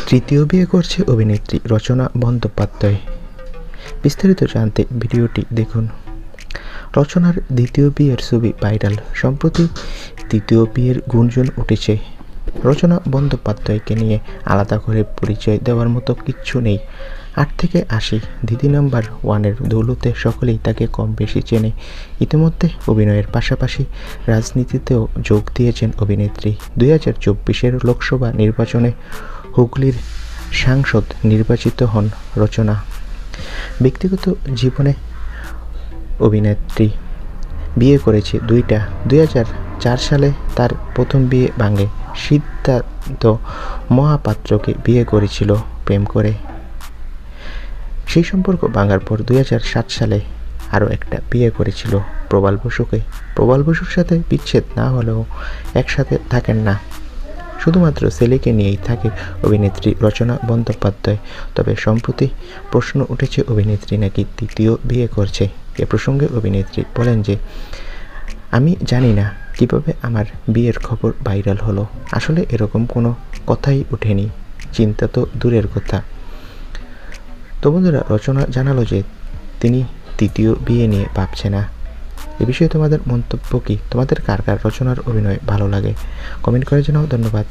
তৃতীয় বিয়ে করছে অভিনেত্রী রচনা বন্দ্যোপাধ্যায়। বিস্তারিত জানতে ভিডিওটি দেখুন। রচনার দ্বিতীয় বিয়ের ছবি ভাইরাল। সম্প্রতি তৃতীয় বিয়ের গুঞ্জন উঠেছে। রচনা বন্দ্যোপাধ্যায়কে নিয়ে আলাদা করে পরিচয় দেওয়ার মতো কিচ্ছু নেই। 8 থেকে 80 দিদি নাম্বার ওয়ানের দৌলতে সকলেই তাকে কম বেশি চেনে। ইতিমধ্যে অভিনয়ের পাশাপাশি রাজনীতিতেও যোগ দিয়েছেন অভিনেত্রী। 2024-এর লোকসভা নির্বাচনে হুগলির সাংসদ নির্বাচিত হন রচনা। ব্যক্তিগত জীবনে অভিনেত্রী বিয়ে করেছে 2টা। 2004 সালে তার প্রথম বিয়ে ভাঙে। সিদ্ধার্থ মহাপাত্রকে বিয়ে করেছিল প্রেম করে। সেই সম্পর্ক ভাঙার পর 2007 সালে আরও একটা বিয়ে করেছিল প্রবাল বসুকে। প্রবাল বসুর সাথে বিচ্ছেদ না হলেও একসাথে থাকেন না, শুধুমাত্র ছেলেকে নিয়েই থাকে অভিনেত্রী রচনা বন্দ্যোপাধ্যায়। তবে সম্প্রতি প্রশ্ন উঠেছে অভিনেত্রী নাকি তৃতীয় বিয়ে করছে। এ প্রসঙ্গে অভিনেত্রী বলেন যে, আমি জানি না কিভাবে আমার বিয়ের খবর ভাইরাল হলো। আসলে এরকম কোনো কথাই ওঠেনি, চিন্তা তো দূরের কথা। তো বন্ধুরা, রচনা জানালো যে তিনি তৃতীয় বিয়ে নিয়ে ভাবছে না। এ বিষয়ে তোমাদের মন্তব্য কি? তোমাদের কার কার রচনার অভিনয় ভালো লাগে? কমেন্ট করে জানাও। ধন্যবাদ।